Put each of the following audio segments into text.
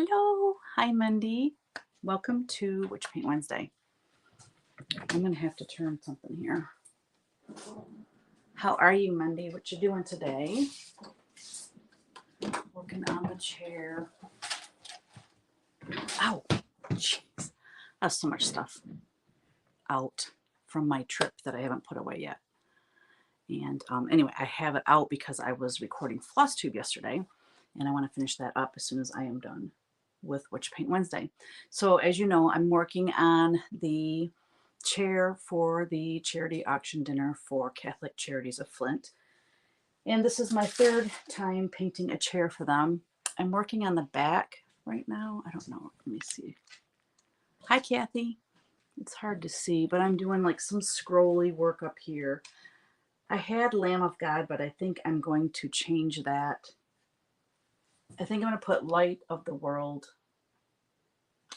Hello. Hi, Mindy. Welcome to Witch Paint Wednesday. I'm going to have to turn something here. How are you, Mindy? What you doing today? Working on the chair. Ow. Jeez. I have so much stuff out from my trip that I haven't put away yet. And anyway, I have it out because I was recording Floss Tube yesterday, and I want to finish that up as soon as I am done with Witch Paint Wednesday. So as you know, I'm working on the chair for the Chair-ity Auction Dinner for Catholic Charities of Flint. And this is my third time painting a chair for them. I'm working on the back right now. I don't know. Let me see. Hi, Kathy. It's hard to see, but I'm doing like some scrolly work up here. I had Lamb of God, but I think I'm going to change that. I think I'm going to put Light of the World,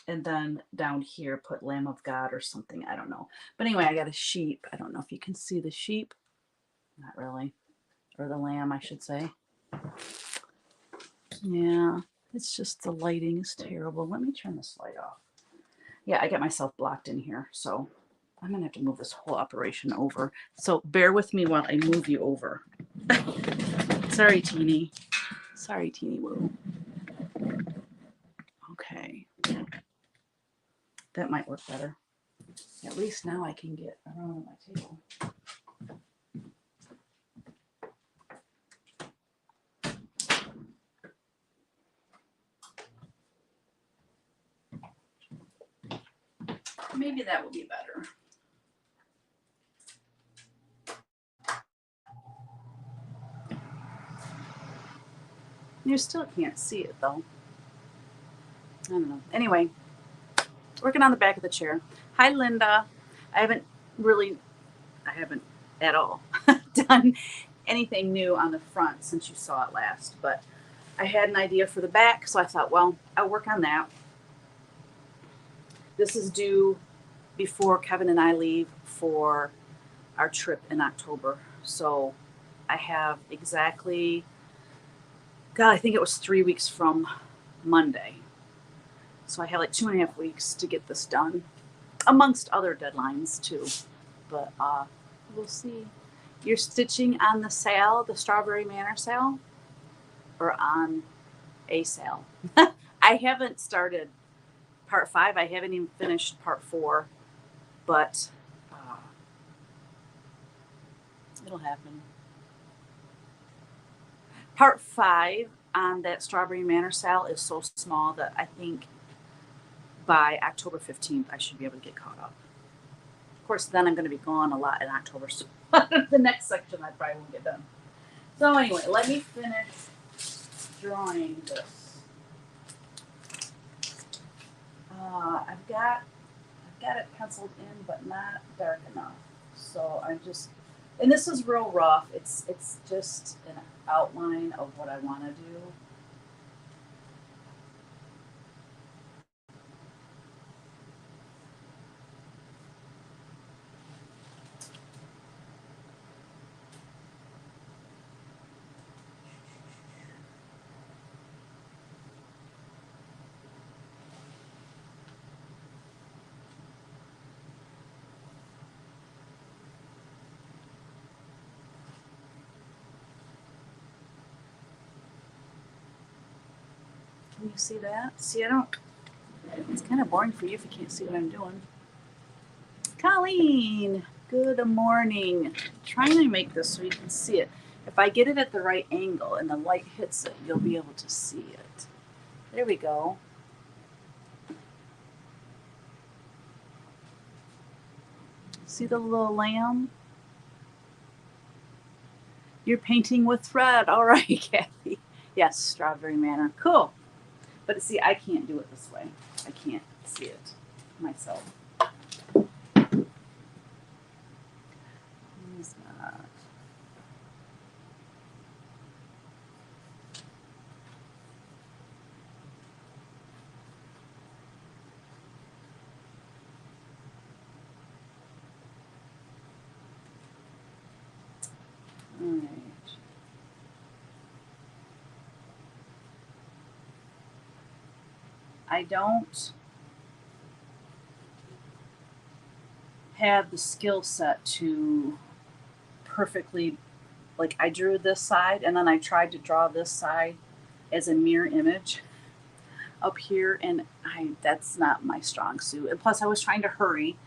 and then down here put Lamb of God or something. I don't know. But anyway, I got a sheep. I don't know if you can see the sheep. Not really. Or the lamb, I should say. Yeah, it's just the lighting is terrible. Let me turn this light off. Yeah, I got myself blocked in here, so I'm going to have to move this whole operation over. So bear with me while I move you over. Sorry, Teeny. Sorry, Teeny Woo. Okay. That might work better. At least now I can get around my table. Maybe that will be better. You still can't see it though. I don't know. Anyway, working on the back of the chair. Hi, Linda. I haven't at all done anything new on the front since you saw it last, but I had an idea for the back, so I thought, well, I'll work on that. This is due before Kevin and I leave for our trip in October. So I have exactly, God, I think it was 3 weeks from Monday. So I have like 2.5 weeks to get this done, amongst other deadlines too. But we'll see. You're stitching on the sale, the Strawberry Manor sale, or on a sale? I haven't started part 5. I haven't even finished part 4, but it'll happen. Part 5 on that Strawberry Manor sale is so small that I think by October 15th, I should be able to get caught up. Of course, then I'm going to be gone a lot in October, so the next section I probably won't get done. So anyway, let me finish drawing this. I've got it penciled in, but not dark enough. So I'm just, and this is real rough. It's just an outline of what I want to do. Can you see that? See, it's kind of boring for you if you can't see what I'm doing. Colleen, good morning. I'm trying to make this so you can see it. If I get it at the right angle and the light hits it, you'll be able to see it. There we go. See the little lamb? You're painting with thread. All right, Kathy. Yes, Strawberry Manor. Cool. But see, I can't do it this way. I can't see it myself. Who's that? All right. I don't have the skill set to perfectly, like I drew this side and then I tried to draw this side as a mirror image up here, and that's not my strong suit. And plus I was trying to hurry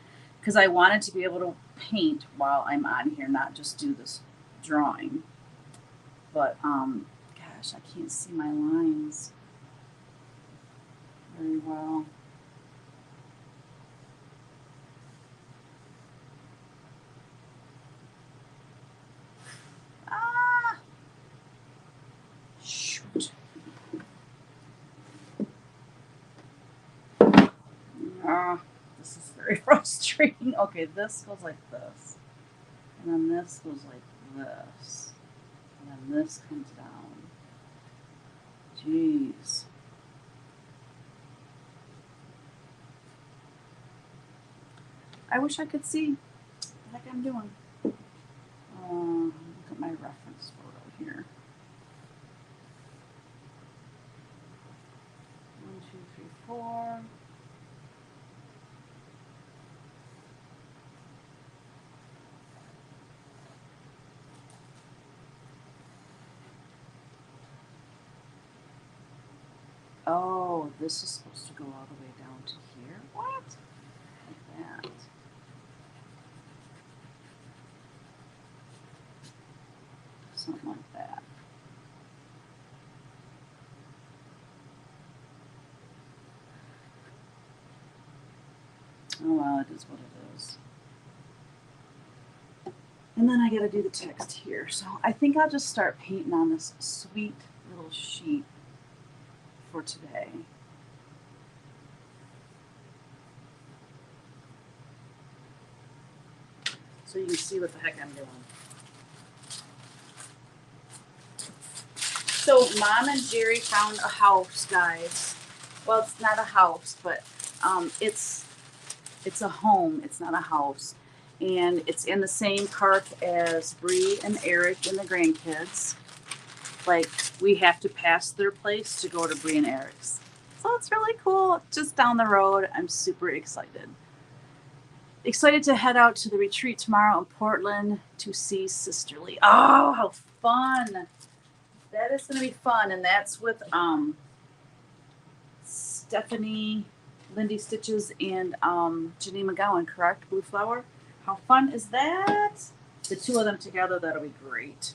because I wanted to be able to paint while I'm on here, not just do this drawing. But gosh, I can't see my lines very well. Ah, shoot. Ah, this is very frustrating. Okay, this goes like this. And then this goes like this. And then this comes down. Jeez. I wish I could see what the heck I'm doing. Look at my reference photo here. 1, 2, 3, 4. Oh, this is supposed to go all the way down to here? What? Like that. Something like that. Oh well, it is what it is. And then I gotta do the text here. So I think I'll just start painting on this sweet little sheet for today. So you can see what the heck I'm doing. So Mom and Jerry found a house, guys. Well, it's not a house, but it's a home. It's not a house. And it's in the same park as Bree and Eric and the grandkids. Like, we have to pass their place to go to Bree and Eric's. So it's really cool. Just down the road. I'm super excited. Excited to head out to the retreat tomorrow in Portland to see Sisterly. Oh, how fun! That is going to be fun. And that's with Stephanie, Lindy Stitches, and Janine McGowan, correct? Blue Flower. How fun is that? The two of them together, that'll be great.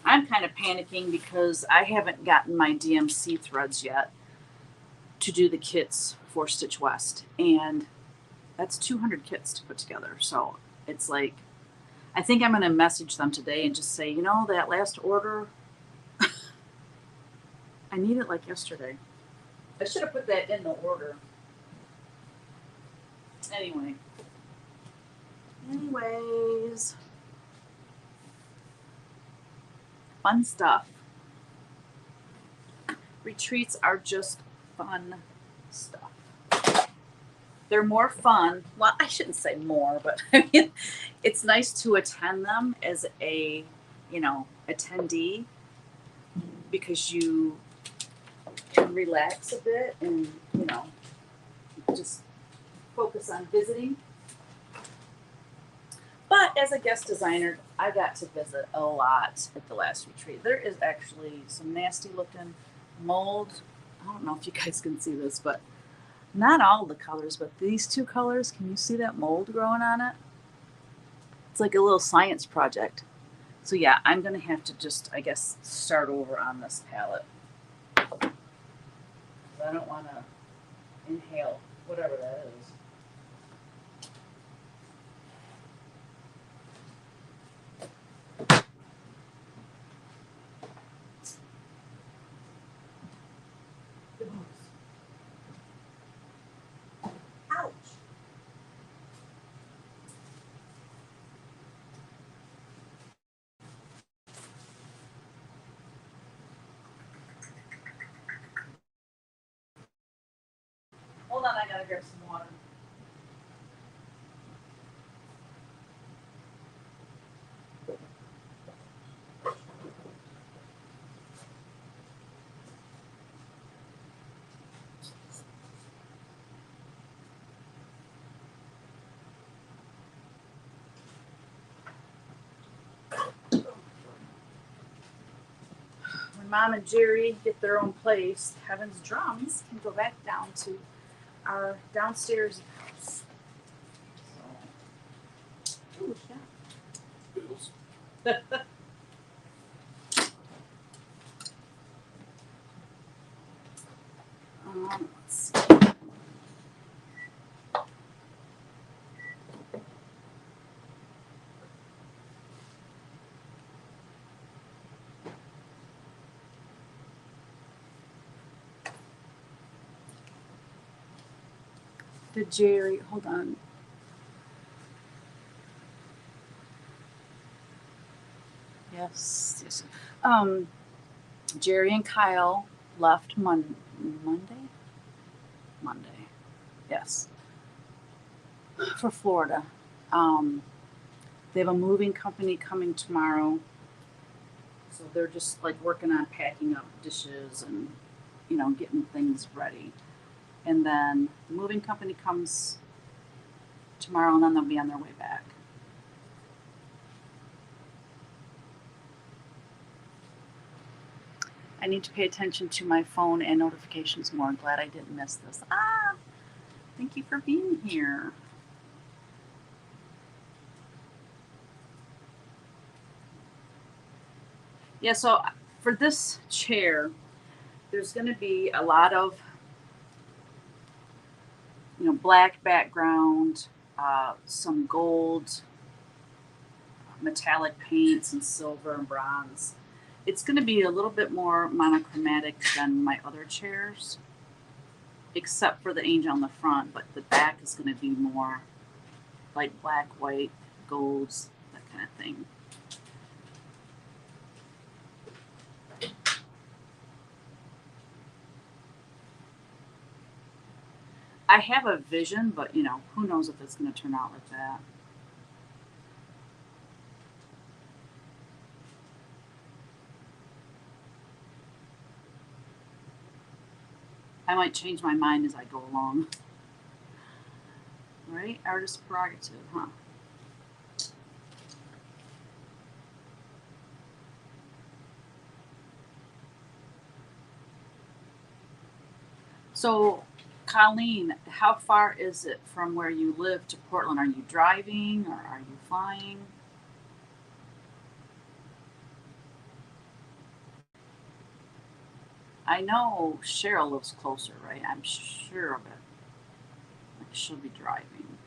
I'm kind of panicking because I haven't gotten my DMC threads yet to do the kits for Stitch West. And that's 200 kits to put together. So it's like, I think I'm going to message them today and just say, you know, that last order, I need it like yesterday. I should have put that in the order. Anyways, fun stuff. Retreats are just fun stuff. They're more fun. Well, I shouldn't say more, but I mean, it's nice to attend them as a, attendee, because you can relax a bit and, just focus on visiting. But as a guest designer, I got to visit a lot at the last retreat. There is actually some nasty looking mold. I don't know if you guys can see this, but not all the colors, but these two colors, can you see that mold growing on it? It's like a little science project. So yeah, I'm going to have to just, I guess, start over on this palette. I don't want to inhale whatever that is. Ouch. Hold on, I gotta grab some water. Mom and Jerry get their own place, Heaven's drums can go back down to our downstairs house. So, ooh, yeah. Bills. Let's see. The Jerry, hold on. Yes. Jerry and Kyle left Monday. Monday. Yes. For Florida. They have a moving company coming tomorrow. So they're just like working on packing up dishes and, getting things ready. And then the moving company comes tomorrow and then they'll be on their way back. I need to pay attention to my phone and notifications more. I'm glad I didn't miss this. Thank you for being here. Yeah, so for this chair, there's going to be a lot of, black background, some gold, metallic paints, and silver and bronze. It's going to be a little bit more monochromatic than my other chairs, except for the angel on the front, but the back is going to be more like black, white, golds, that kind of thing. I have a vision, but who knows if it's going to turn out like that. I might change my mind as I go along. Right? Artist prerogative, huh? So, Colleen, how far is it from where you live to Portland? Are you driving or are you flying? I know Cheryl lives closer, right? I'm sure of it. Like she'll be driving.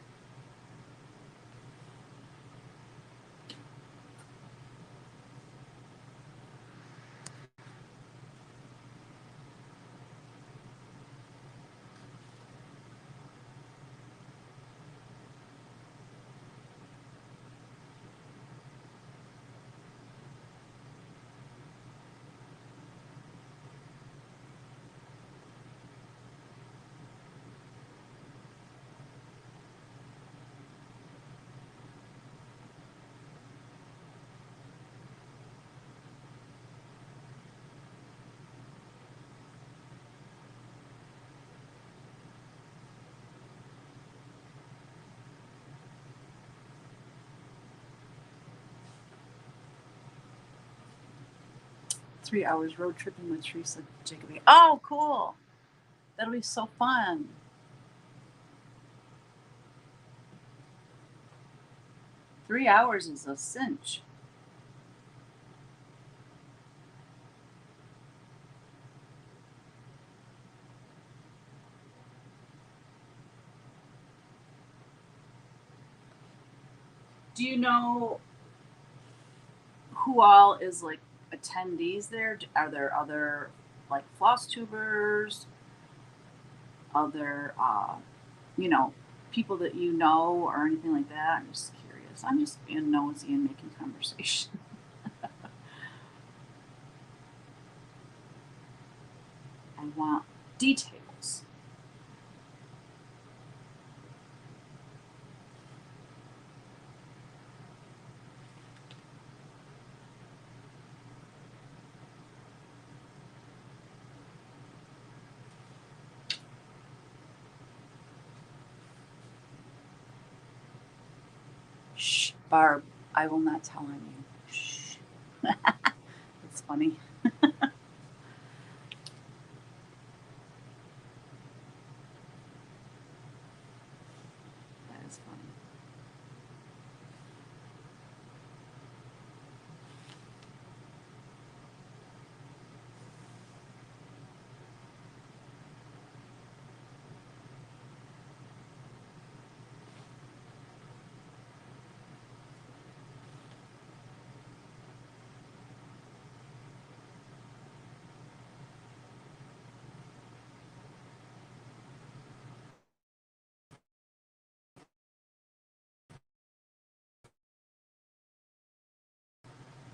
"3 hours road tripping with Teresa Jacoby." Oh, cool. That'll be so fun. "3 hours is a cinch. Do you know who all is like attendees there? Are there other like floss tubers, other people that you know or anything like that? I'm just curious. I'm just being nosy and making conversation. I want details. Shh, Barb, I will not tell on you. Shh. That's funny.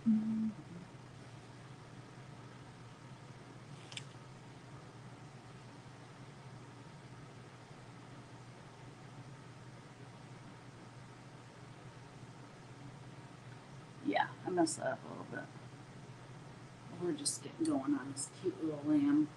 Mm. Yeah, I messed that up a little bit. We're just getting going on this cute little lamb.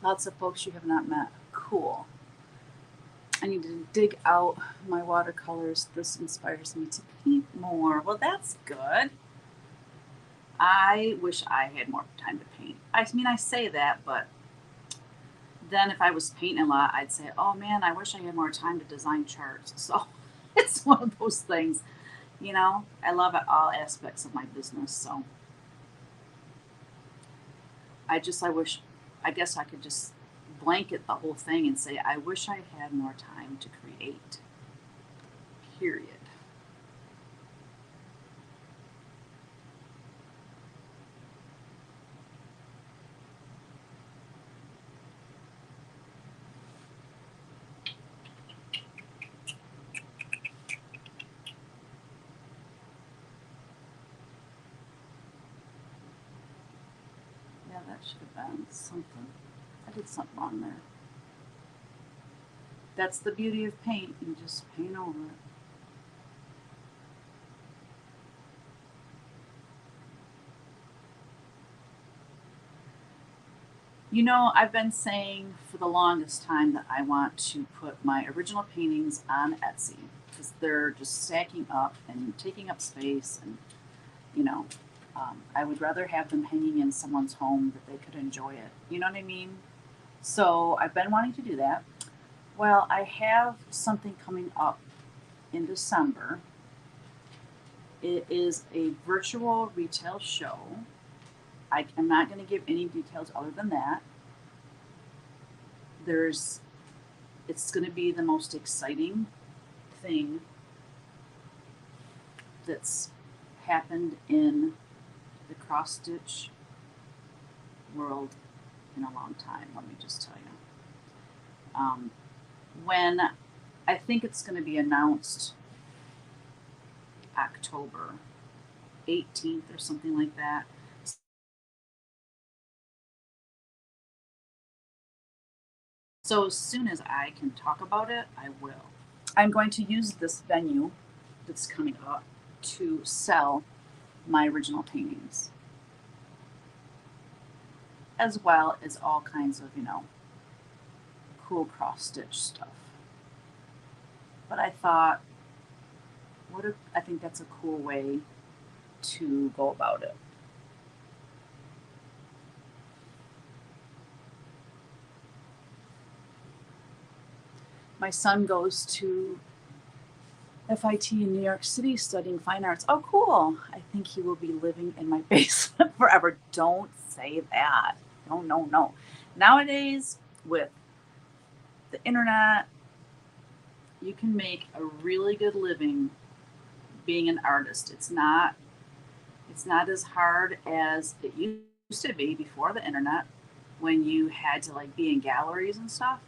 Lots of folks you have not met. Cool. I need to dig out my watercolors. This inspires me to paint more. Well, that's good. I wish I had more time to paint. I mean, I say that, but then if I was painting a lot, I'd say, oh man, I wish I had more time to design charts. So it's one of those things, you know, I love all aspects of my business. So I wish, I guess I could just blanket the whole thing and say, I wish I had more time to create, period. Yeah, that should have been something. I did something wrong there. That's the beauty of paint. You just paint over it. You know, I've been saying for the longest time that I want to put my original paintings on Etsy because they're just stacking up and taking up space. And, you know, I would rather have them hanging in someone's home that they could enjoy it. You know what I mean? So I've been wanting to do that. Well, I have something coming up in December. It is a virtual retail show. I'm not going to give any details other than that. There's It's going to be the most exciting thing that's happened in the cross stitch world in a long time. Let me just tell you. When I think it's going to be announced October 18th or something like that. So as soon as I can talk about it, I will. I'm going to use this venue that's coming up to sell my original paintings, as well as all kinds of, you know, cool cross stitch stuff. But I thought, I think that's a cool way to go about it. My son goes to FIT in New York City studying fine arts. Oh, cool. I think he will be living in my basement forever. Don't say that. No, no, no. Nowadays, with the internet, you can make a really good living being an artist. It's not as hard as it used to be before the internet when you had to like be in galleries and stuff.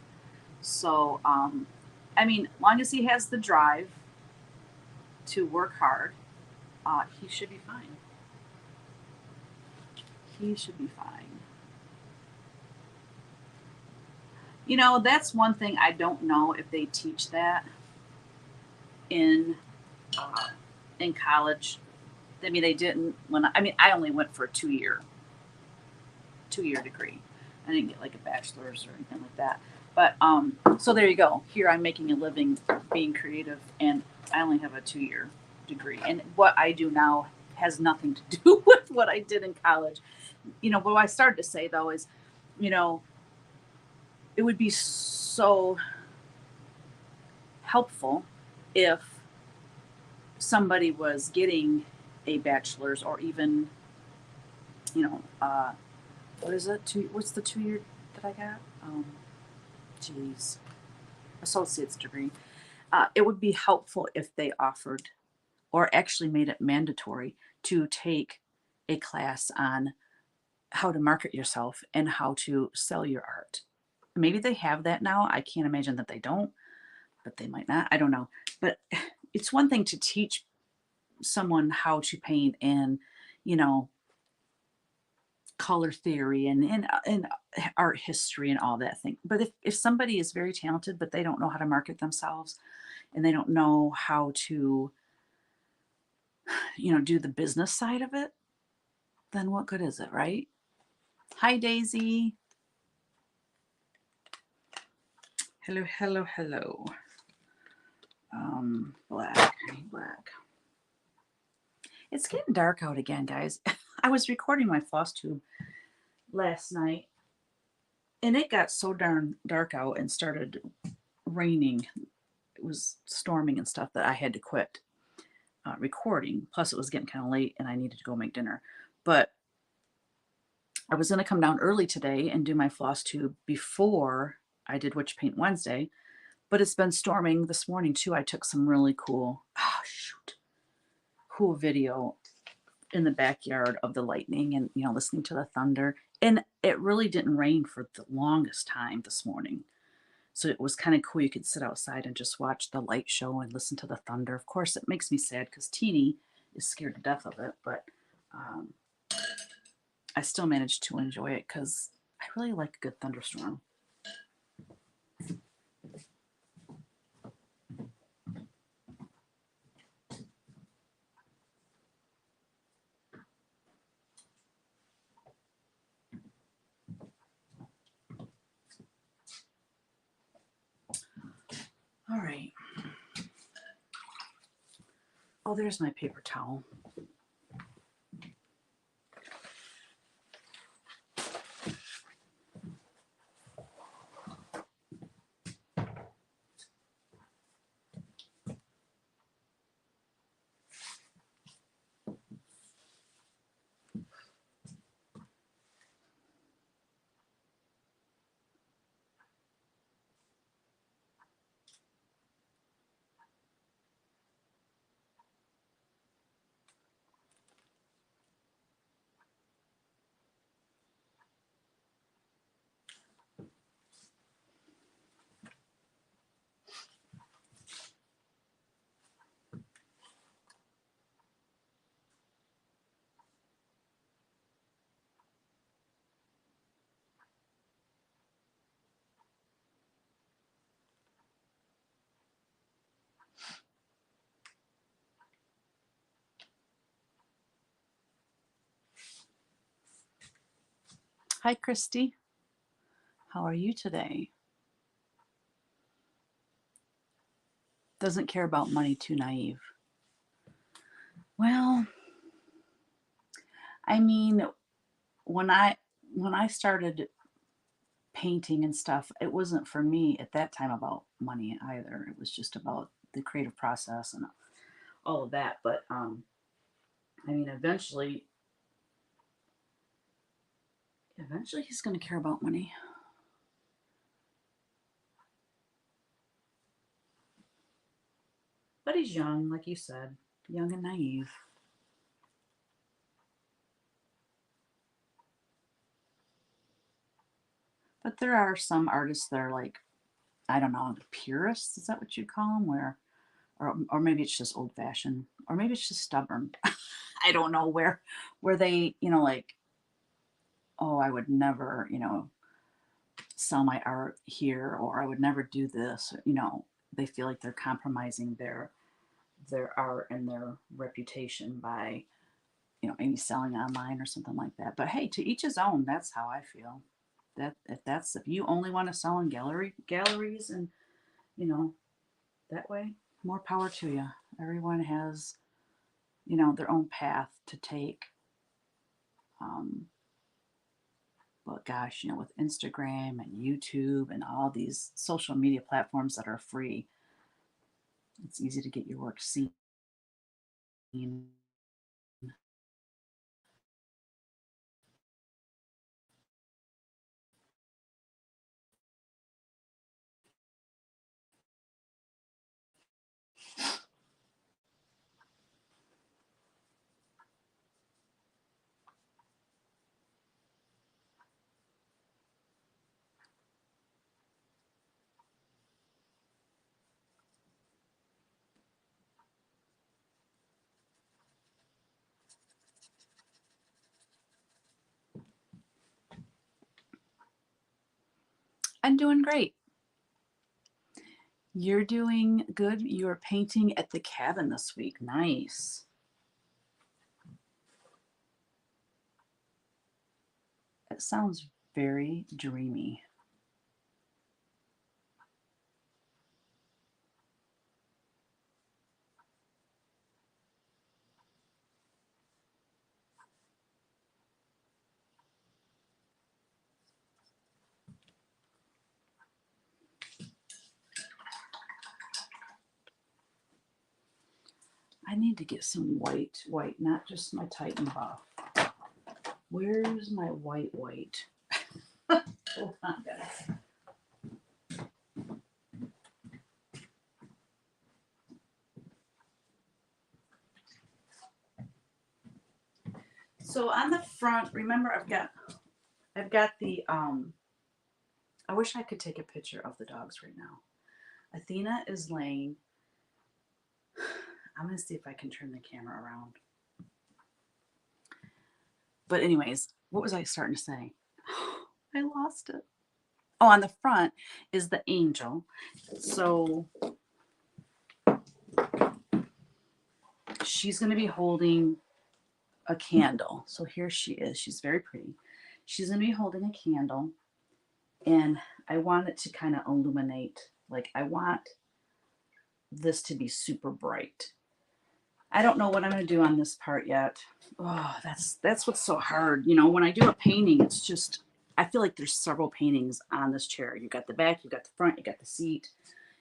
So, I mean, long as he has the drive to work hard, he should be fine. He should be fine. You know, that's one thing I don't know if they teach that in uh, in college. I mean, they didn't when I only went for a 2 year degree. I didn't get like a bachelor's or anything like that. But so there you go. Here I'm making a living being creative, and I only have a 2 year degree. And what I do now has nothing to do with what I did in college. You know, what I started to say though is, you know, it would be so helpful if somebody was getting a bachelor's or even what is it? What's the 2 year that I got? Geez, associate's degree. It would be helpful if they offered or actually made it mandatory to take a class on how to market yourself and how to sell your art. Maybe they have that now. I can't imagine that they don't, but they might not. I don't know. But it's one thing to teach someone how to paint and, you know, color theory and art history and all that thing. But if somebody is very talented, but they don't know how to market themselves and they don't know how to, do the business side of it, then what good is it, right? Hi, Daisy. Hello, hello, hello. Black. It's getting dark out again, guys. I was recording my floss tube last night, and it got so darn dark out and started raining. It was storming and stuff that I had to quit recording. Plus, it was getting kind of late, and I needed to go make dinner. But I was going to come down early today and do my floss tube before I did Witch Paint Wednesday. But it's been storming this morning too. I took some really cool video in the backyard of the lightning and listening to the thunder. And it really didn't rain for the longest time this morning. So it was kind of cool. You could sit outside and just watch the light show and listen to the thunder. Of course, it makes me sad because Teeny is scared to death of it, but I still managed to enjoy it because I really like a good thunderstorm. All right. Oh, there's my paper towel. Hi, Christy. How are you today? Doesn't care about money, too naive. Well, I mean, when I started painting and stuff, it wasn't for me at that time about money either. It was just about the creative process and all of that. But I mean, eventually he's going to care about money. But he's young, like you said, young and naive. But there are some artists that are like, I don't know, purists. Is that what you'd call them? Or maybe it's just old fashioned, or maybe it's just stubborn. I don't know where they, like, oh, I would never, sell my art here, or I would never do this. They feel like they're compromising their art and their reputation by, maybe selling online or something like that. But hey, to each his own. That's how I feel. That if you only want to sell in galleries and that way, more power to you. Everyone has their own path to take. But gosh, with Instagram and YouTube and all these social media platforms that are free, it's easy to get your work seen. I'm doing great. You're doing good. You're painting at the cabin this week. Nice. It sounds very dreamy. I need to get some white, not just my Titan buff. Where's my white? Hold on, guys. So on the front, remember I've got the I wish I could take a picture of the dogs right now. Athena is laying. I'm gonna see if I can turn the camera around. But anyways, what was I starting to say? I lost it. Oh, on the front is the angel. So she's gonna be holding a candle. So here she is. She's very pretty. She's gonna be holding a candle, and I want it to kind of illuminate. Like I want this to be super bright. I don't know what I'm going to do on this part yet. Oh, that's what's so hard. You know, when I do a painting, it's just, I feel like there's several paintings on this chair. You got the back, you got the front, you got the seat.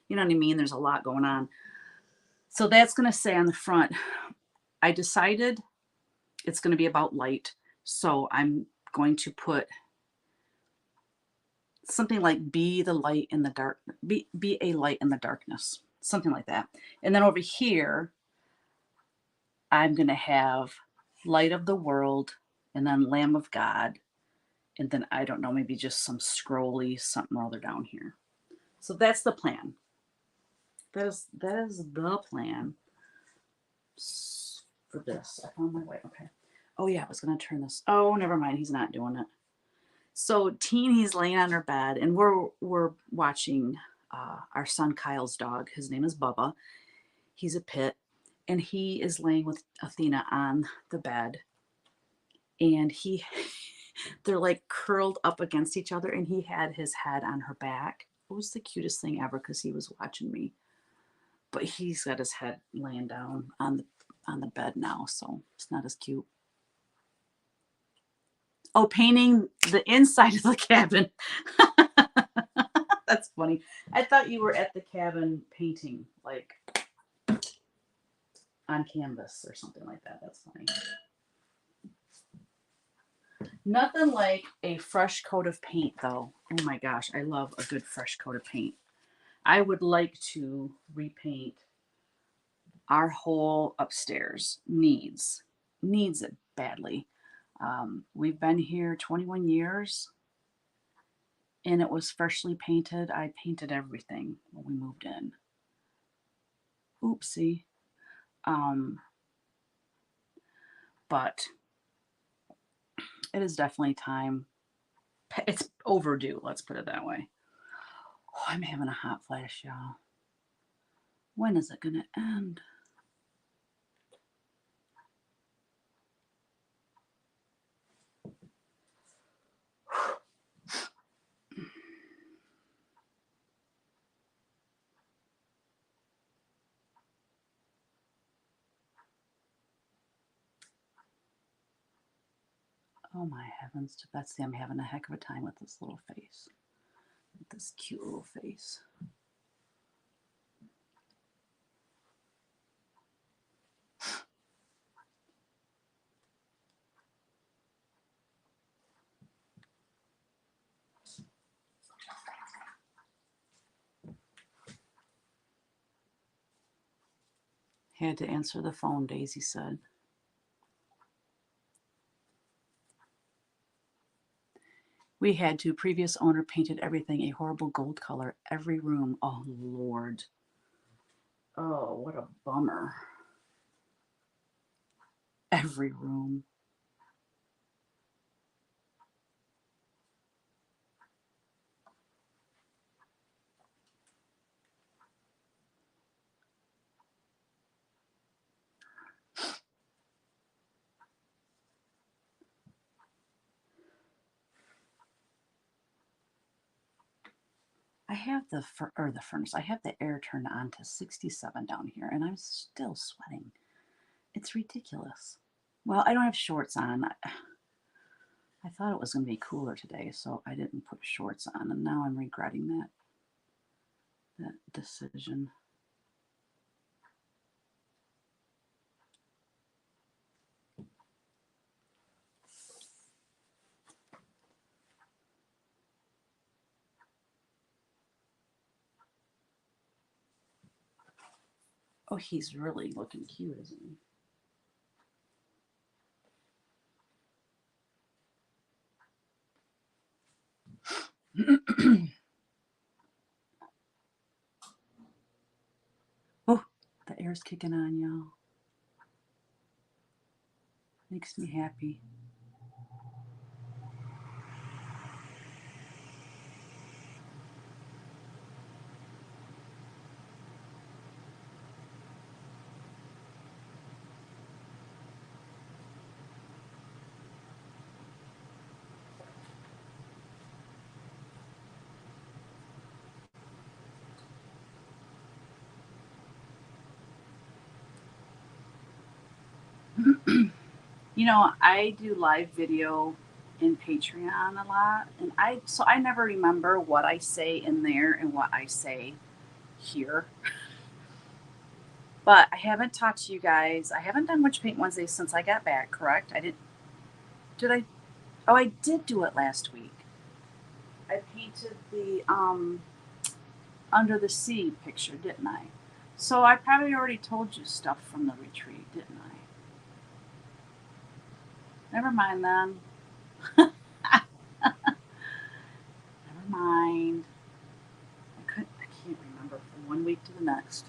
You know what I mean? There's a lot going on. So that's going to say on the front, I decided it's going to be about light. So I'm going to put something like be the light in the dark, be a light in the darkness, something like that. And then over here, I'm going to have light of the world and then Lamb of God. And then I don't know, maybe just some scrolly something or other down here. So that's the plan. That is the plan for this. I found my way. Okay. Oh yeah, I was going to turn this. Oh, never mind. He's not doing it. So Teeny's laying on her bed and we're watching our son Kyle's dog. His name is Bubba. He's a pit. And he is laying with Athena on the bed. And they're like curled up against each other. And he had his head on her back. It was the cutest thing ever because he was watching me. But he's got his head laying down on the bed now. So it's not as cute. Oh, painting the inside of the cabin. That's funny. I thought you were at the cabin painting, like on canvas or something like that. That's funny. Nothing like a fresh coat of paint, though. Oh my gosh, I love a good fresh coat of paint. I would like to repaint our whole upstairs. Needs it badly. We've been here 21 years, and it was freshly painted. I painted everything when we moved in. Oopsie. But it is definitely time. It's overdue, let's put it that way. Oh, I'm having a hot flash, y'all. When is it going to end? Oh my heavens to Betsy, I'm having a heck of a time with this little face. With this cute little face. Had to answer the phone, Daisy said. We had to. Previous owner painted everything a horrible gold color. Every room. Oh, Lord. Oh, what a bummer. Every room. I have the furnace. I have the air turned on to 67 down here, and I'm still sweating. It's ridiculous. Well, I don't have shorts on. I thought it was going to be cooler today, so I didn't put shorts on, and now I'm regretting that decision. Oh, he's really looking cute, isn't he? Oh, the air's kicking on, y'all. Makes me happy. You know, I do live video in Patreon a lot, and I never remember what I say in there and what I say here. But I haven't talked to you guys. I haven't done Witch Paint Wednesday since I got back, correct? I did. Did I? Oh, I did do it last week. I painted the under the sea picture, didn't I? So I probably already told you stuff from the retreat, didn't I? Never mind then. Never mind. I can't remember from one week to the next.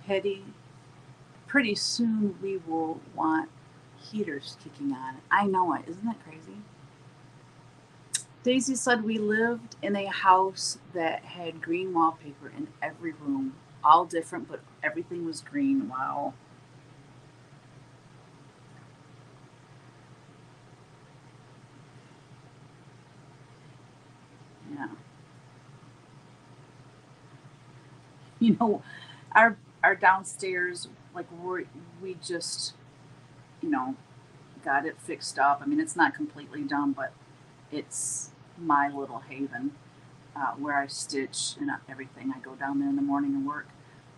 Hetty, pretty soon we will want heaters kicking on. I know it. Isn't that crazy? Daisy said we lived in a house that had green wallpaper in every room, all different, but everything was green. Wow. Yeah. You know, our downstairs, like we just, you know, got it fixed up. I mean, it's not completely done, but it's my little haven where I stitch and everything. I go down there in the morning and work.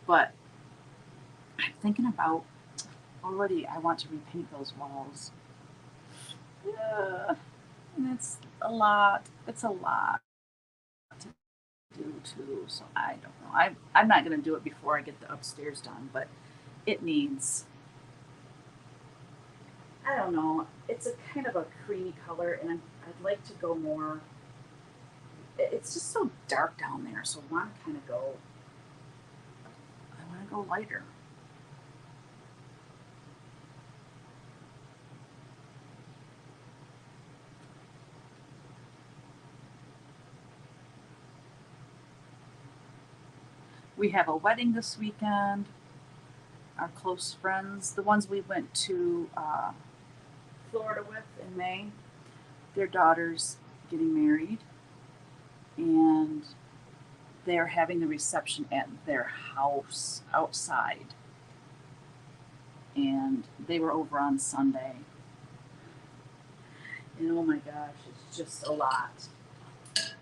But I'm thinking about already, I want to repaint those walls. Yeah. And it's a lot. It's a lot to do too. So I don't know. I'm not going to do it before I get the upstairs done, but it needs. I don't know. It's a kind of a creamy color, and I'd like to go more. It's just so dark down there, so I want to kind of go. I want to go lighter. We have a wedding this weekend. Our close friends, the ones we went to Florida with in May, their daughter's getting married, and they're having the reception at their house outside. And they were over on Sunday. And oh my gosh, it's just a lot. It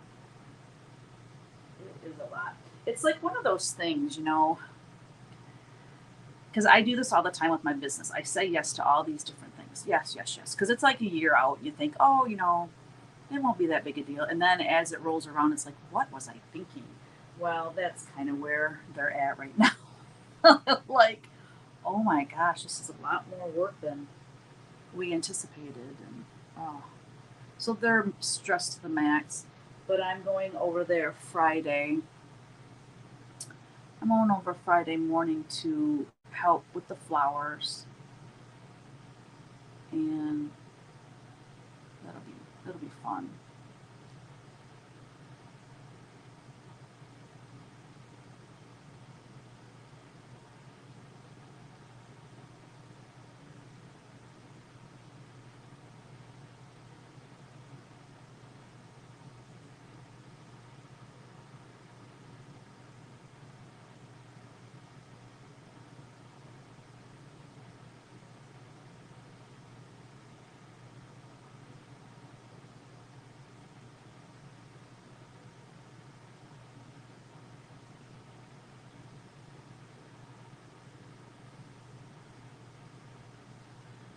is a lot. It's like one of those things, you know, because I do this all the time with my business. I say yes to all these different things. Yes, yes, yes. Because it's like a year out. You think, oh, you know, it won't be that big a deal. And then as it rolls around, it's like, what was I thinking? Well, that's kind of where they're at right now. Like, oh my gosh, this is a lot more work than we anticipated. And oh, so they're stressed to the max. But I'm going over there Friday. I'm going over Friday morning to help with the flowers, and that'll be that'll be fun.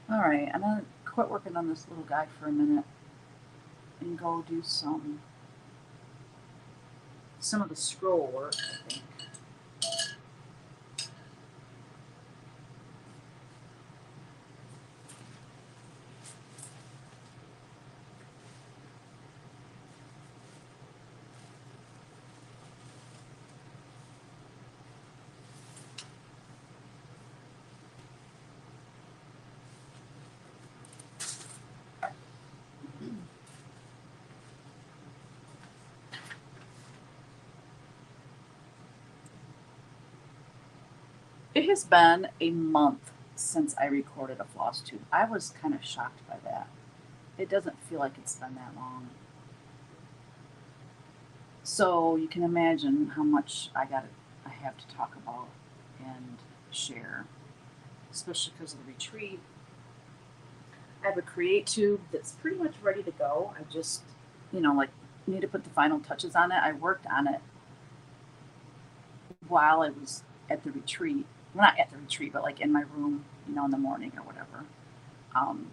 All right, I'm gonna quit working on this little guy for a minute and go do some of the scroll work, I think. It has been a month since I recorded a floss tube. I was kind of shocked by that. It doesn't feel like it's been that long. So you can imagine how much I have to talk about and share, especially because of the retreat. I have a create tube that's pretty much ready to go. I just, like need to put the final touches on it. I worked on it while I was at the retreat. Well, not at the retreat, but like in my room, in the morning or whatever. Um,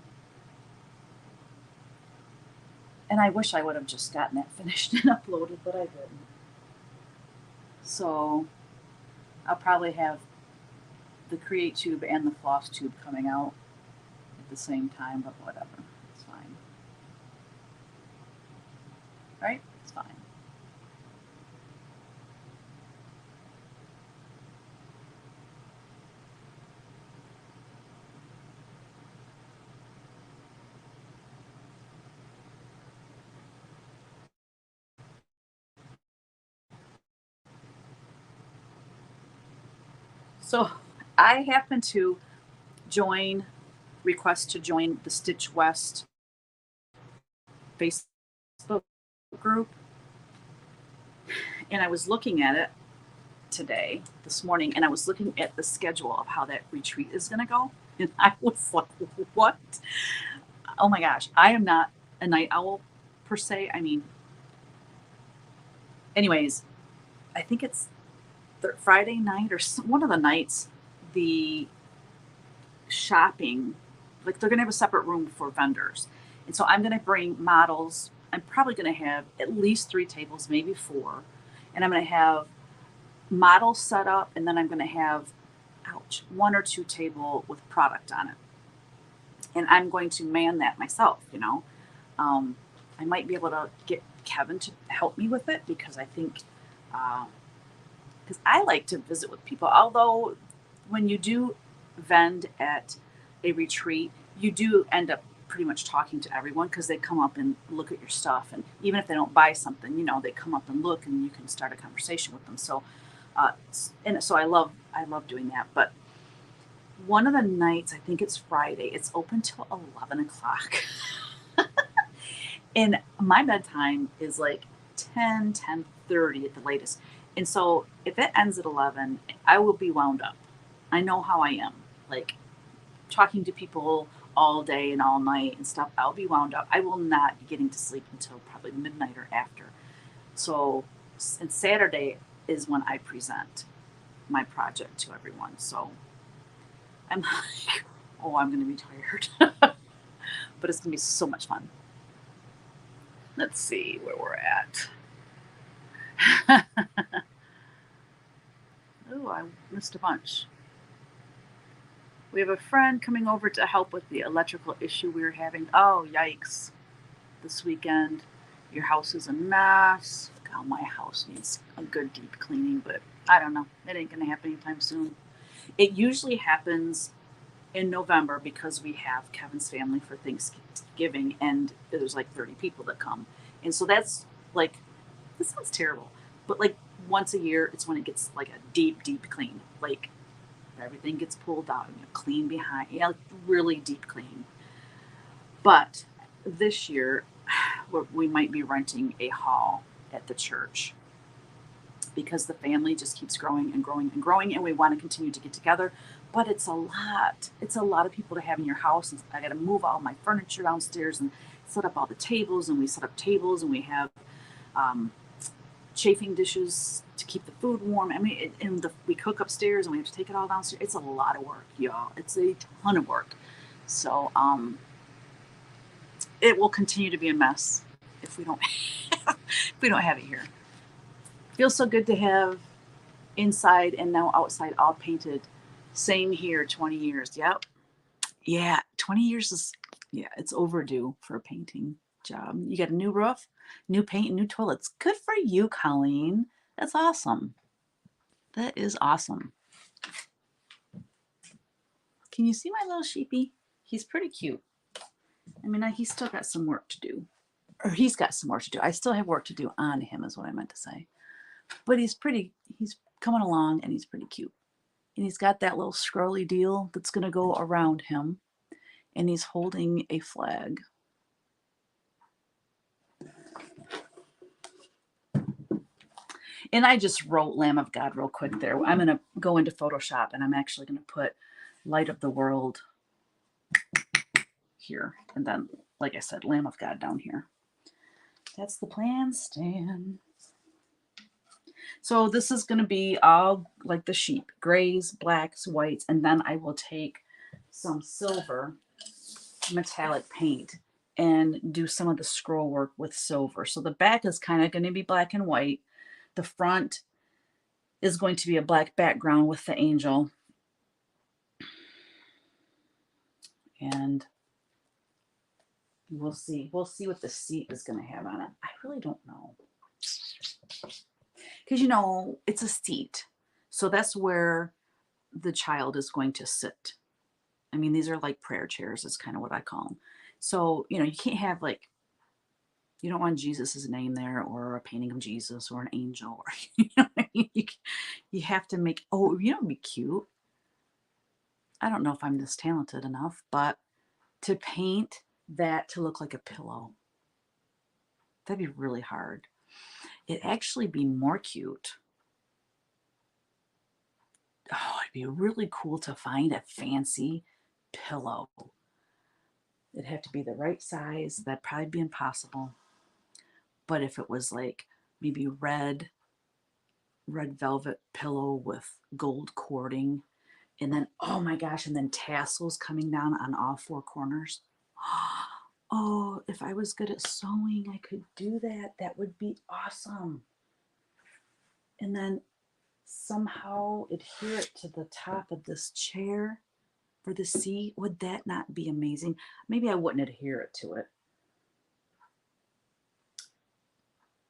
and I wish I would have just gotten that finished and uploaded, but I didn't. So I'll probably have the create tube and the floss tube coming out at the same time, but whatever. It's fine. Right? It's fine. So I happen to join, request to join the Stitch West Facebook group, and I was looking at it today, this morning, and I was looking at the schedule of how that retreat is going to go. And I was like, what? Oh my gosh. I am not a night owl per se. I mean, anyways, I think it's Friday night or one of the nights, the shopping, like they're going to have a separate room for vendors. And so I'm going to bring models. I'm probably going to have at least 3 tables, maybe 4. And I'm going to have models set up, and then I'm going to have, ouch, 1 or 2 table with product on it. And I'm going to man that myself. Um, I might be able to get Kevin to help me with it because I think, because I like to visit with people. Although when you do vend at a retreat, you do end up pretty much talking to everyone because they come up and look at your stuff. And even if they don't buy something, they come up and look, and you can start a conversation with them. So, and so I love doing that. But one of the nights, I think it's Friday, it's open till 11 o'clock. And my bedtime is like 10:30 at the latest. And so if it ends at 11, I will be wound up. I know how I am. Like talking to people all day and all night and stuff, I'll be wound up. I will not be getting to sleep until probably midnight or after. So, and Saturday is when I present my project to everyone. So I'm like, oh, I'm going to be tired. But it's going to be so much fun. Let's see where we're at. missed a bunch. We have a friend coming over to help with the electrical issue we were having. Oh, yikes. This weekend. Your house is a mess. God, my house needs a good deep cleaning, but I don't know. It ain't going to happen anytime soon. It usually happens in November because we have Kevin's family for Thanksgiving, and there's like 30 people that come. And so that's like, this sounds terrible, but like once a year, it's when it gets like a deep, deep clean. Like everything gets pulled out and you clean behind, yeah, like really deep clean. But this year, we might be renting a hall at the church because the family just keeps growing and growing and growing, and we want to continue to get together. But it's a lot. It's a lot of people to have in your house. And I got to move all my furniture downstairs and set up all the tables. And we set up tables, and we have chafing dishes to keep the food warm. I mean, we cook upstairs, and we have to take it all downstairs. It's a lot of work, y'all. It's a ton of work. So it will continue to be a mess if we don't have it here. Feels so good to have inside and now outside all painted. Same here, 20 years. Yep. Yeah, 20 years is, yeah, it's overdue for a painting job. You got a new roof, new paint, new toilets. Good for you, Colleen. That's awesome. That is awesome. Can you see my little sheepy? He's pretty cute. I mean, he's still got some work to do. Or he's got some work to do. I still have work to do on him is what I meant to say. But he's coming along, and he's pretty cute. And he's got that little scrolly deal that's going to go around him. And he's holding a flag. And I just wrote Lamb of God real quick there. I'm going to go into Photoshop, and I'm actually going to put Light of the World here. And then, like I said, Lamb of God down here. That's the plan, Stan. So this is going to be all like the sheep, grays, blacks, whites, and then I will take some silver metallic paint and do some of the scroll work with silver. So the back is kind of going to be black and white. The front is going to be a black background with the angel. And we'll see. We'll see what the seat is going to have on it. I really don't know. Because, you know, it's a seat. So that's where the child is going to sit. I mean, these are like prayer chairs is kind of what I call them. So, you know, you can't have like, you don't want Jesus's name there or a painting of Jesus or an angel. Or, you know what I mean? You have to make, oh, you know, it'd be cute. I don't know if I'm this talented enough, but to paint that to look like a pillow, that'd be really hard. It'd actually be more cute. Oh, it'd be really cool to find a fancy pillow. It'd have to be the right size. That'd probably be impossible. But if it was like maybe red velvet pillow with gold cording, and then, oh my gosh, and then tassels coming down on all four corners. Oh, if I was good at sewing, I could do that. That would be awesome. And then somehow adhere it to the top of this chair for the seat. Would that not be amazing? Maybe I wouldn't adhere it to it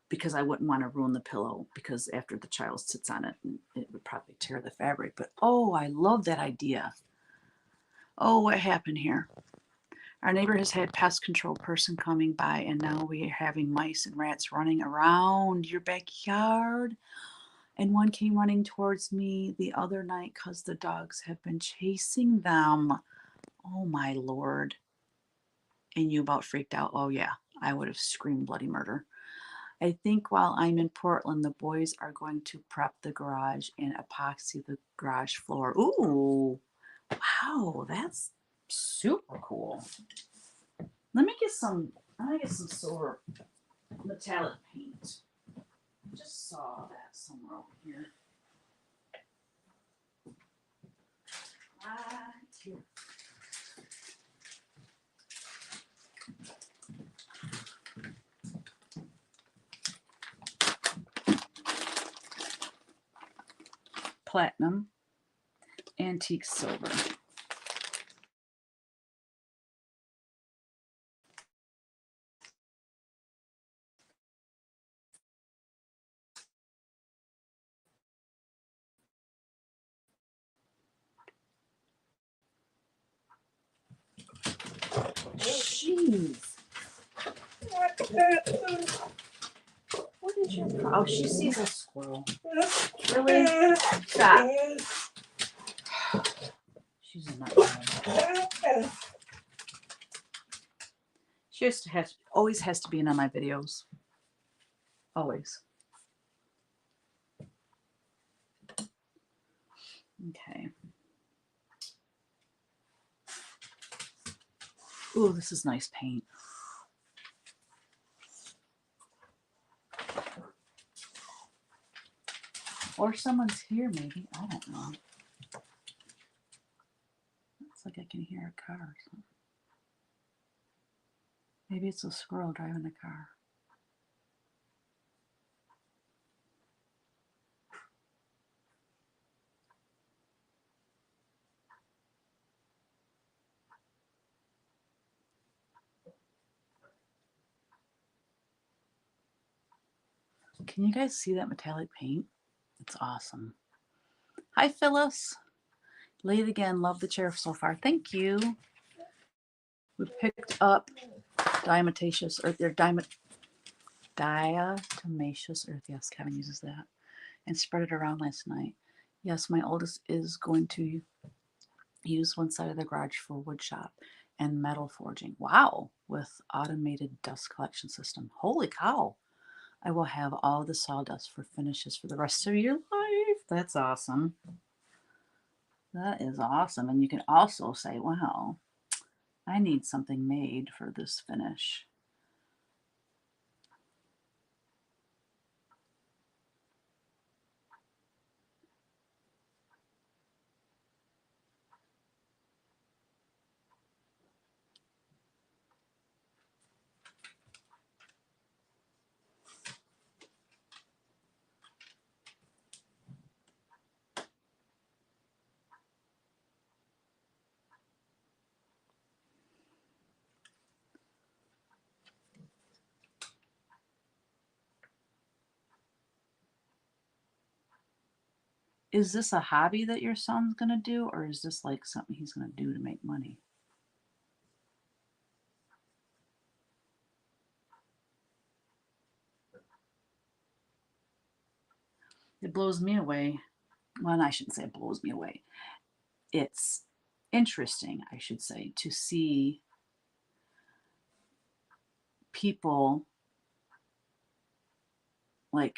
because I wouldn't want to ruin the pillow, because after the child sits on it, it would probably tear the fabric. But oh, I love that idea. Oh, what happened here? Our neighbor has had pest control person coming by, and now we are having mice and rats running around your backyard. And one came running towards me the other night because the dogs have been chasing them. Oh my Lord. And you about freaked out. Oh yeah, I would have screamed bloody murder. I think while I'm in Portland, the boys are going to prep the garage and epoxy the garage floor. Ooh, wow, that's super cool. Let me get some silver metallic paint. I just saw that somewhere over here. Right here. platinum, antique silver. Jeez. What did you... Oh, she sees a squirrel. Really? Stop. She's a nutmeg. She used to have, always has to be in on my videos. Always. Okay. Ooh, this is nice paint. Or someone's here, maybe. I don't know. Looks like I can hear a car or something. Maybe it's a squirrel driving a car. Can you guys see that metallic paint? It's awesome. Hi, Phyllis. Late again. Love the chair so far. Thank you. We picked up diatomaceous earth. Diatomaceous earth. Yes, Kevin uses that. And spread it around last night. Yes, my oldest is going to use one side of the garage for wood shop and metal forging. Wow, with automated dust collection system. Holy cow. I will have all the sawdust for finishes for the rest of your life. That's awesome. That is awesome. And you can also say, wow, I need something made for this finish. Is this a hobby that your son's going to do, or is this like something he's going to do to make money? It blows me away. Well, I shouldn't say it blows me away. It's interesting, I should say, to see people like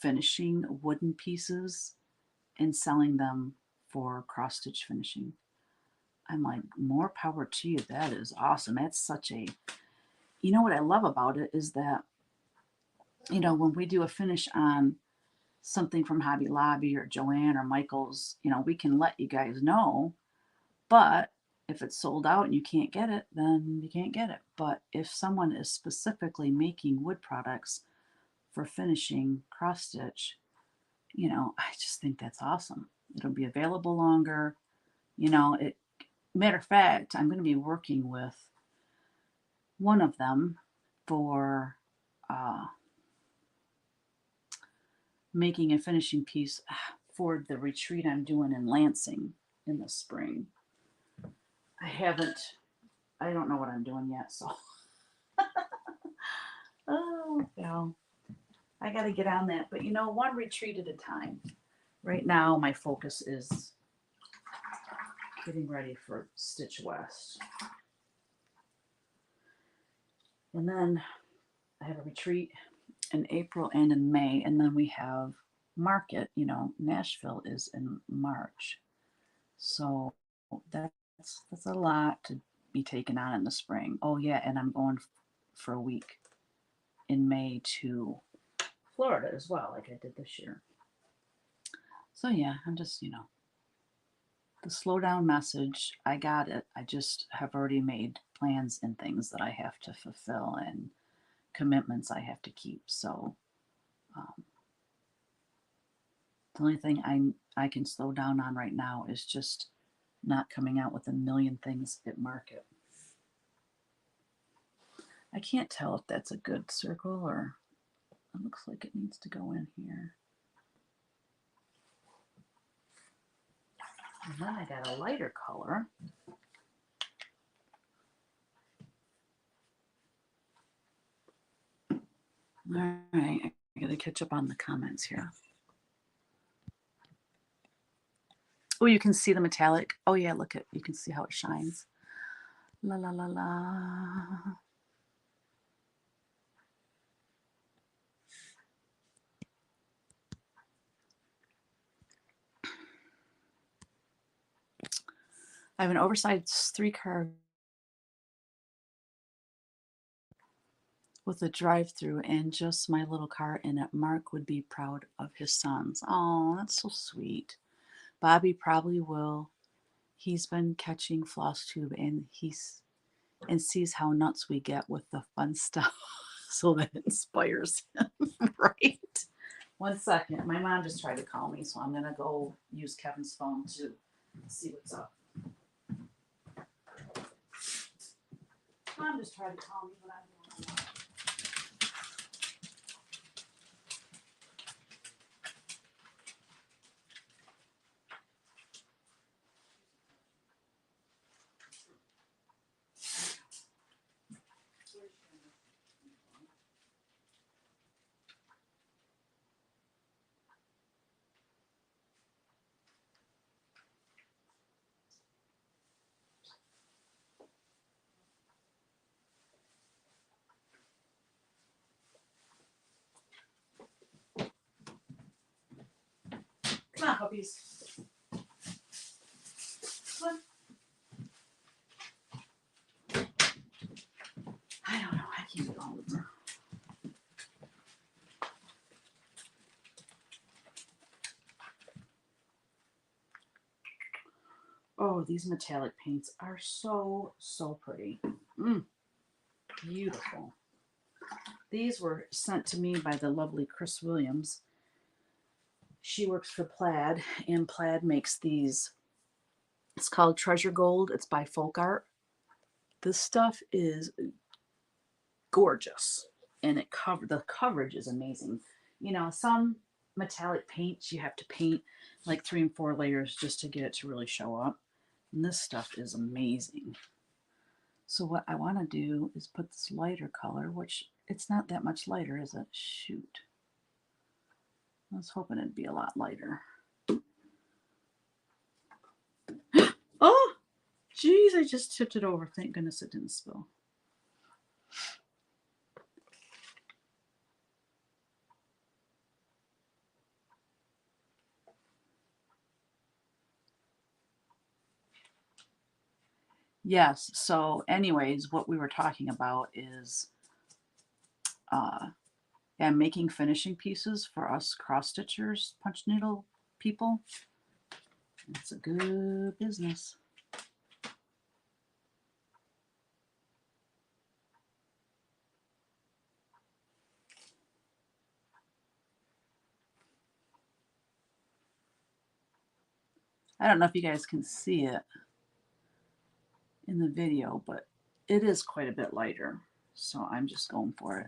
finishing wooden pieces and selling them for cross stitch finishing. I'm like, more power to you. That is awesome. That's such a, you know what I love about it is that, you know, when we do a finish on something from Hobby Lobby or Joann or Michael's, you know, we can let you guys know, but if it's sold out and you can't get it, then you can't get it. But if someone is specifically making wood products for finishing cross stitch, you know, I just think that's awesome. It'll be available longer. You know, matter of fact, I'm going to be working with one of them for making a finishing piece for the retreat I'm doing in Lansing in the spring. I don't know what I'm doing yet, so. Oh, well, I got to get on that. But you know, one retreat at a time. Right now, my focus is getting ready for Stitch West. And then I have a retreat in April and in May. And then we have Market, you know, Nashville is in March. So that's a lot to be taken on in the spring. Oh yeah, and I'm going for a week in May to Florida as well, like I did this year. So yeah, I'm just, you know, the slow down message, I got it. I just have already made plans and things that I have to fulfill and commitments I have to keep. So The only thing I can slow down on right now is just not coming out with a million things at market. I can't tell if that's a good circle or it looks like it needs to go in here. And then I got a lighter color. All right, I gotta catch up on the comments here. Oh, you can see the metallic. Oh yeah, look at, you can see how it shines. La la la la. I have an oversized 3-car with a drive-through and just my little car in it. Mark would be proud of his sons. Oh, that's so sweet. Bobby probably will. He's been catching floss tube and sees how nuts we get with the fun stuff. So that inspires him, right? 1 second. My mom just tried to call me, so I'm gonna go use Kevin's phone to see what's up. Mom just tried to call me, but I don't know. Come on, puppies. Come on. I don't know. I can't get all of her. Oh, these metallic paints are so, so pretty. Beautiful. These were sent to me by the lovely Chris Williams. She works for Plaid, and Plaid makes these. It's called Treasure Gold. It's by Folk Art. This stuff is gorgeous, and the coverage is amazing. You know, some metallic paints you have to paint like 3 and 4 layers just to get it to really show up. And this stuff is amazing. So what I want to do is put this lighter color, which it's not that much lighter, is it? Shoot. I was hoping it'd be a lot lighter. Oh, geez, I just tipped it over. Thank goodness it didn't spill. Yes, so anyways, what we were talking about is making finishing pieces for us cross stitchers, punch needle people. It's a good business. I don't know if you guys can see it in the video, but it is quite a bit lighter. So I'm just going for it.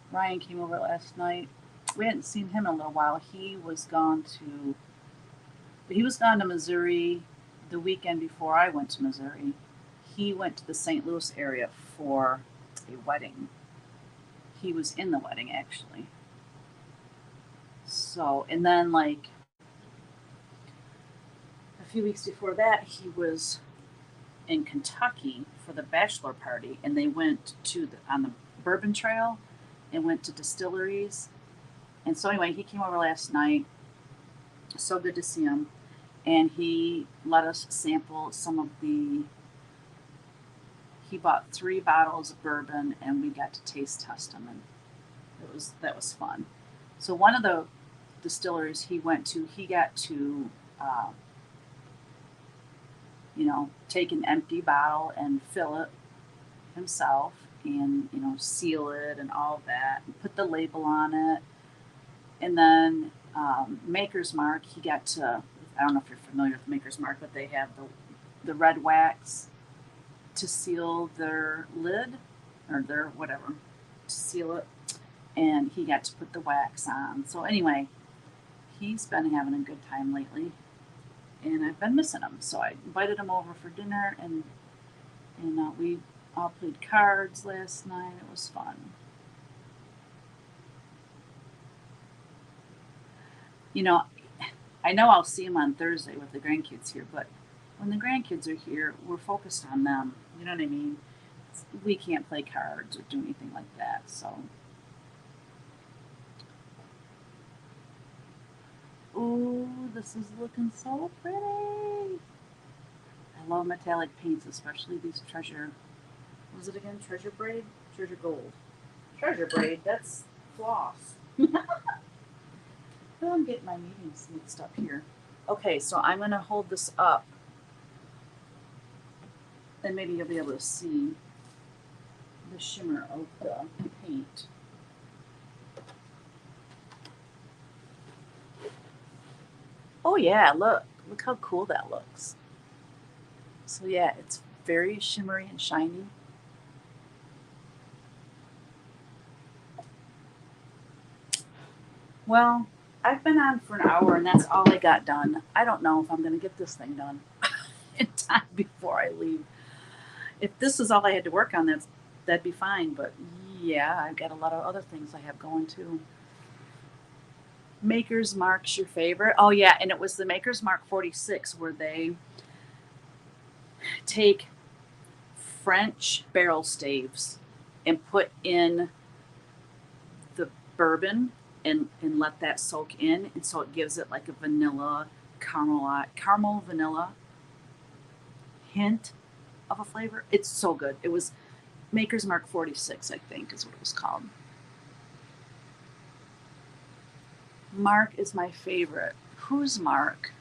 Ryan came over last night. We hadn't seen him in a little while. He was gone to Missouri the weekend before I went to Missouri. He went to the St. Louis area for a wedding. He was in the wedding, actually. So, and then like a few weeks before that, he was in Kentucky for the bachelor party, and they went on the Bourbon Trail, and went to distilleries. And so anyway, he came over last night. So good to see him. And he let us sample some of the, he bought 3 bottles of bourbon and we got to taste test them, and that was fun. So one of the distilleries he went to, he got to uh, take an empty bottle and fill it himself, and seal it and all of that, and put the label on it. And then Maker's Mark, he got to, I don't know if you're familiar with Maker's Mark, but they have the red wax to seal their lid, or their whatever, to seal it. And he got to put the wax on. So anyway, he's been having a good time lately, and I've been missing him. So I invited him over for dinner, and we all played cards last night. It was fun. I know I'll see him on Thursday with the grandkids here, but when the grandkids are here, we're focused on them. You know what I mean? We can't play cards or do anything like that. So, ooh, this is looking so pretty. I love metallic paints, especially these treasure. What was it again? Treasure braid? Treasure gold. Treasure braid. That's floss. I'm getting my meetings mixed up here. Okay, so I'm going to hold this up, and maybe you'll be able to see the shimmer of the paint. Oh yeah, look how cool that looks. So yeah, it's very shimmery and shiny. Well, I've been on for an hour, and that's all I got done. I don't know if I'm going to get this thing done in time before I leave. If this is all I had to work on, that'd be fine. But yeah, I've got a lot of other things I have going too. Maker's Mark's your favorite? Oh yeah, and it was the Maker's Mark 46, where they take French barrel staves and put in the bourbon and let that soak in, and so it gives it like a vanilla caramel vanilla hint of a flavor. It's so good. It was Maker's Mark 46, I think, is what it was called. Mark is my favorite. Who's Mark?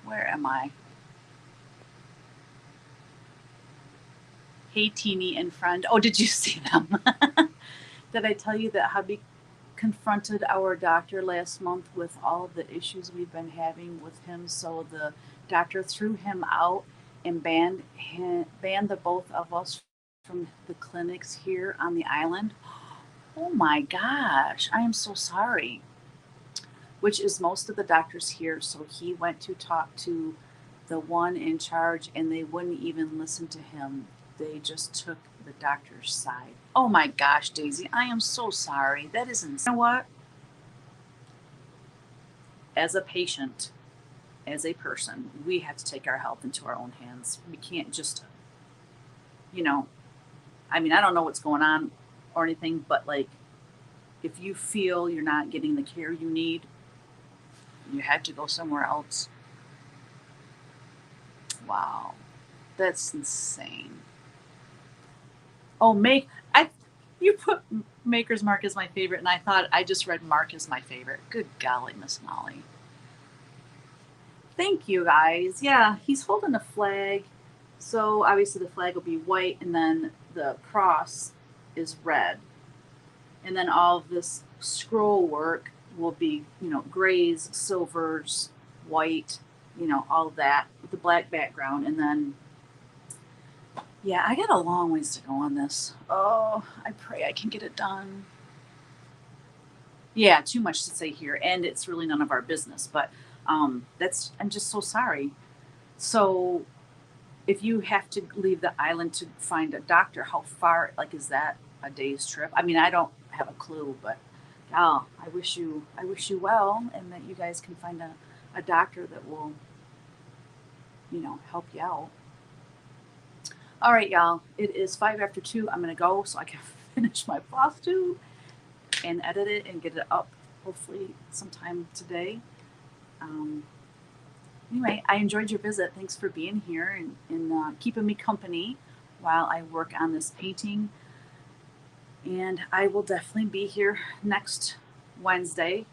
Where am I? Hey, Teeny and friend. Oh, did you see them? Did I tell you that hubby confronted our doctor last month with all of the issues we've been having with him? So the doctor threw him out and banned the both of us from the clinics here on the island. Oh my gosh, I am so sorry. Which is most of the doctors here. So he went to talk to the one in charge, and they wouldn't even listen to him. They just took the doctor's side. Oh my gosh, Daisy, I am so sorry. That is insane. You know what? As a patient, as a person, we have to take our health into our own hands. We can't just, I don't know what's going on or anything, but like, if you feel you're not getting the care you need, you have to go somewhere else. Wow, that's insane. Oh, you put Maker's Mark as my favorite, and I thought I just read Mark as my favorite. Good golly, Miss Molly. Thank you, guys. Yeah, he's holding a flag. So obviously the flag will be white, and then the cross is red. And then all of this scroll work will be, grays, silvers, white, all of that with the black background. And then, yeah, I got a long ways to go on this. Oh, I pray I can get it done. Yeah, too much to say here, and it's really none of our business. But I'm just so sorry. So if you have to leave the island to find a doctor, how far, like, is that a day's trip? I don't have a clue, but I wish you well, and that you guys can find a doctor that will, help you out. All right, y'all. It is 5 after 2. I'm going to go so I can finish my floss tube and edit it and get it up hopefully sometime today. Anyway, I enjoyed your visit. Thanks for being here and keeping me company while I work on this painting. And I will definitely be here next Wednesday,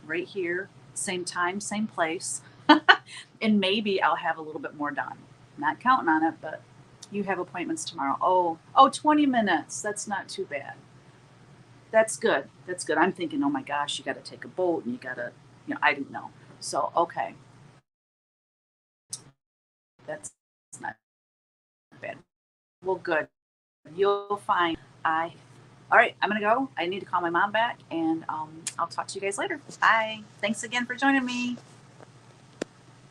right here, same time, same place. And maybe I'll have a little bit more done. Not counting on it, but you have appointments tomorrow. Oh, 20 minutes. That's not too bad. That's good. That's good. I'm thinking, oh my gosh, you got to take a boat and you got to, I didn't know. So, okay. That's not bad. Well, good. You'll find all right, I'm going to go. I need to call my mom back and I'll talk to you guys later. Bye. Thanks again for joining me.